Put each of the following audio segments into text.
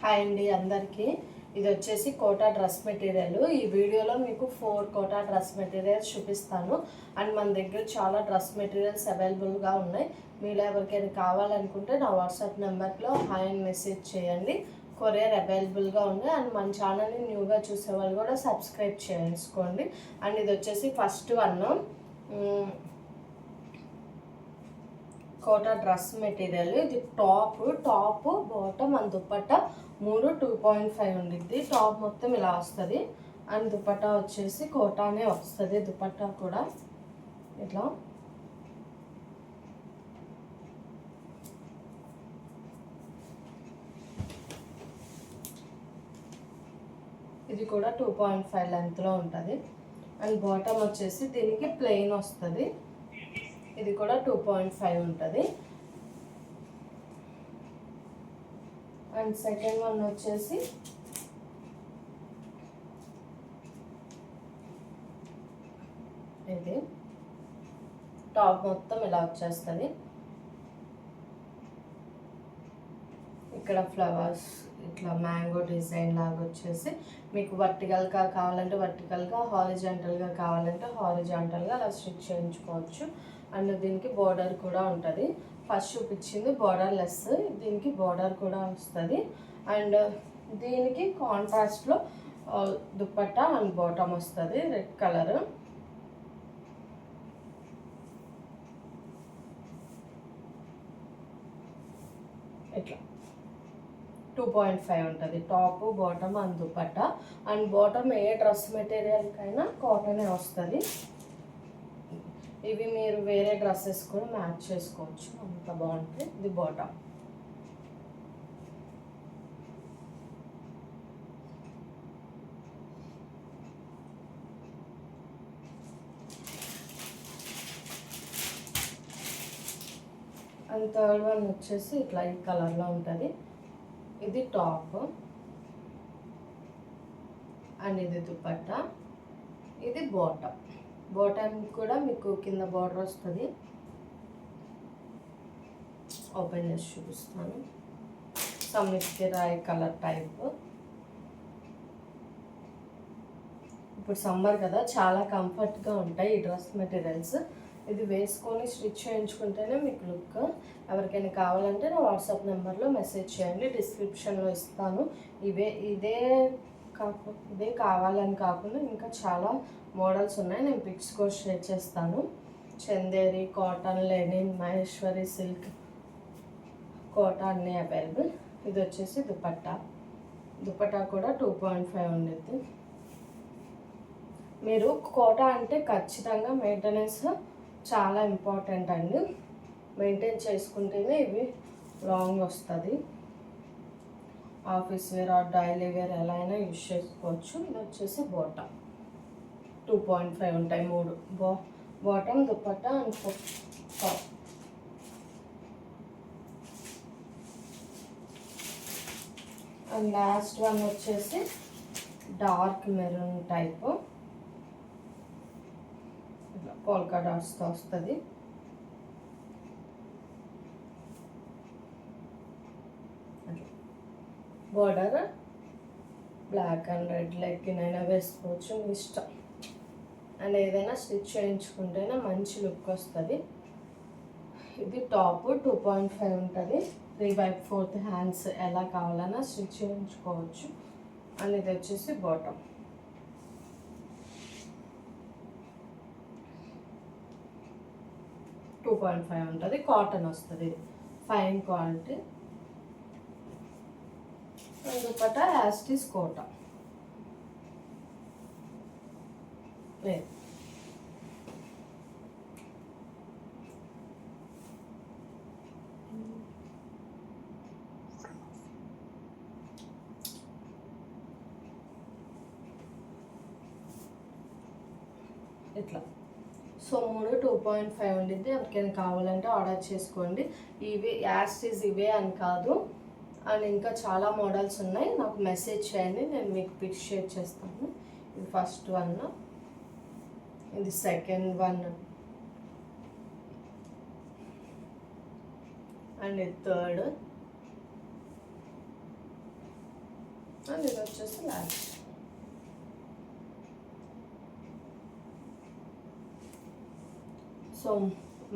Hi అండి అందరికీ. ఇది వచ్చేసి కోటా డ్రెస్ మెటీరియల్. ఈ వీడియోలో మీకు 4 కోటా డ్రెస్ మెటీరియల్స్ చూపిస్తాను. అండ్ మన దగ్గర చాలా డ్రెస్ మెటీరియల్స్ అవైలబుల్గా ఉన్నాయి. మీరు ఎవరికైనా కావాలనుకుంటే నా వాట్సాప్ నెంబర్లో హాయ్ అని మెసేజ్ చేయండి. కొరియర్ అవైలబుల్గా ఉంది. అండ్ మన ఛానల్ని న్యూగా చూసే వాళ్ళు కూడా సబ్స్క్రైబ్ చేసుకోండి. అండ్ ఇది వచ్చేసి first one Kota dress material. ఇది టాప్ బాటమ్ అండ్ దుపట్టా 2.5 ఉండిద్ది. టాప్ మొత్తం ఇలా వస్తుంది. అండ్ దుపట్టా వచ్చేసి కోటానే వస్తుంది. దుపట్టా కూడా ఇట్లా ఇది కూడా 2.5 లెంత్లో ఉంటుంది. అండ్ బాటమ్ వచ్చేసి దీనికి ప్లెయిన్ వస్తుంది. ఇది కూడా 2.5 ఉంటుంది. అండ్ సెకండ్ వన్ వచ్చేసి ఇది టాప్ మొత్తం ఇలా వచ్చేస్తుంది. ఇక్కడ ఫ్లవర్స్ ఇట్లా మ్యాంగో డిజైన్ లాగా వచ్చేసి మీకు వర్టికల్గా కావాలంటే వర్టికల్గా, హారిజాంటల్గా కావాలంటే హారిజాంటల్గా అలా స్టిచ్ చేయించుకోవచ్చు. అండ్ దీనికి బార్డర్ కూడా ఉంటుంది. ఫస్ట్ చూపించింది బార్డర్ లెస్, దీనికి బార్డర్ కూడా వస్తుంది. అండ్ దీనికి కాంట్రాస్ట్లో దుపట్టా అండ్ బాటమ్ వస్తుంది రెడ్ కలర్. ఇట్లా 2.5 ఉంటుంది. Top bottom and dupatta. And bottom ఏ డ్రెస్ మెటీరియల్కైనా కాటనే వస్తుంది. ఇవి మీరు వేరే డ్రెస్సెస్ కూడా మ్యాచ్ చేసుకోవచ్చు, అంత బాగుంటుంది. ఇది బాటమ్. అండ్ థర్డ్ వన్ వచ్చేసి ఇట్లా ఈ కలర్లో ఉంటుంది. ఇది టాప్ అండ్ ఇది దుపట్టా. ఇది బాటమ్. బాటమ్ కూడా మీకు కింద బార్డర్ వస్తుంది. ఓపెన్ చేసి చూపిస్తాను. సమ్మికి రాయి కలర్ టైప్. ఇప్పుడు సమ్మర్ కదా, చాలా కంఫర్ట్గా ఉంటాయి ఈ డ్రెస్ మెటీరియల్స్. ఇది వేసుకొని స్టిచ్ చేయించుకుంటేనే మీకు లుక్. ఎవరికైనా కావాలంటే నా వాట్సాప్ నెంబర్లో మెసేజ్ చేయండి, డిస్క్రిప్షన్లో ఇస్తాను. ఇదే కావాలని కాకుండా ఇంకా చాలా మోడల్స్ ఉన్నాయి. నేను పిక్స్ కూడా షేర్ చేస్తాను. Chanderi, cotton, linen, Maheshwari silk, Kota అన్నీ అవైలబుల్. ఇది వచ్చేసి దుపట్టా కూడా 2.5 ఉండేది. మీరు కోటా అంటే ఖచ్చితంగా మెయింటెనెన్స్ చాలా ఇంపార్టెంట్ అండి. మెయింటైన్ చేసుకుంటేనే ఇవి లాంగ్ వస్తుంది. Office wear or daily wear ఎలా అయినా యూజ్ చేసుకోవచ్చు. ఇది వచ్చేసి బాటమ్ 2.5 ఉంటాయి. 3 bottom, dupatta and top. And last one వచ్చేసి డార్క్ మెరూన్ టైప్, ఇట్లా పోల్కా డాట్స్తో వస్తుంది. Border black and red legging అయినా వేసుకోవచ్చు, మీ ఇష్టం. అండ్ ఏదైనా స్టిచ్ చేయించుకుంటేనే మంచి లుక్ వస్తుంది. ఇది టాప్ 2.5 ఉంటుంది. 3/4 హ్యాండ్స్ ఎలా కావాలన్నా స్టిచ్ చేయించుకోవచ్చు. అండ్ ఇది వచ్చేసి బాటమ్. టూ 2.5 ఉంటుంది. కాటన్ వస్తుంది, ఫైన్ క్వాలిటీ. దుపట్టా యాస్టీస్ కోటా. ఇట్లా సో 2.5 ఉండిద్ది. ఎవరికైనా కావాలంటే ఆర్డర్ చేసుకోండి. ఇవి యాస్టీస్ ఇవే అని కాదు, అండ్ ఇంకా చాలా మోడల్స్ ఉన్నాయి. నాకు మెసేజ్ చేయండి, నేను మీకు పిక్స్ షేర్ చేస్తాను. ఇది ఫస్ట్ వన్, ఇది సెకండ్ వన్, అండ్ ఇది థర్డ్, అండ్ ఇది వచ్చేసి లాస్ట్. సో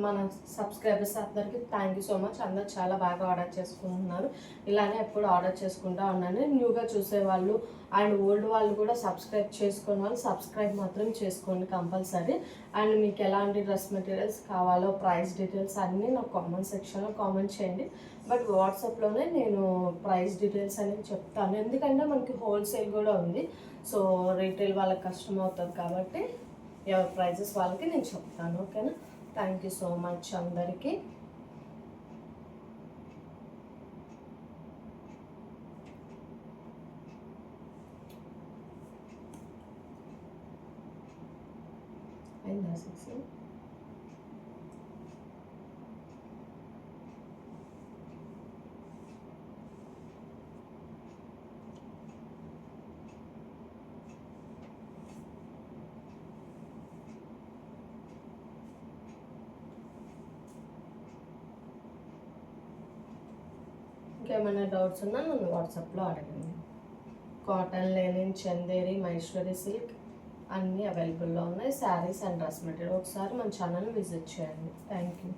మన సబ్స్క్రైబర్స్ అందరికీ థ్యాంక్ యూ సో మచ్. అందరు చాలా బాగా ఆర్డర్ చేసుకుంటున్నారు. ఇలానే ఎప్పుడు ఆర్డర్ చేసుకుంటూ ఉన్నాను. న్యూగా చూసేవాళ్ళు అండ్ ఓల్డ్ వాళ్ళు కూడా సబ్స్క్రైబ్ చేసుకునే వాళ్ళు సబ్స్క్రైబ్ మాత్రం చేసుకోండి కంపల్సరీ. అండ్ మీకు ఎలాంటి డ్రెస్ మెటీరియల్స్ కావాలో ప్రైస్ డీటెయిల్స్ అన్నీ నాకు కామెంట్ సెక్షన్లో కామెంట్ చేయండి. బట్ వాట్సాప్లోనే నేను ప్రైస్ డీటెయిల్స్ అనేది చెప్తాను, ఎందుకంటే మనకి హోల్సేల్ కూడా ఉంది. సో రీటైల్ వాళ్ళకి కష్టం అవుతుంది కాబట్టి ఎవరి ప్రైజెస్ వాళ్ళకి నేను చెప్తాను. ఓకేనా? థ్యాంక్ యూ సో మచ్ అందరికీ. అయిందా 6? ఇంకేమైనా డౌట్స్ ఉన్నా నన్ను వాట్సాప్లో అడగండి. Cotton, Lenin, Chanderi, Maheshwari silk అన్నీ అవైలబుల్లో ఉన్నాయి. Saris and dress material. ఒకసారి మన ఛానల్ని విజిట్ చేయండి. Thank you.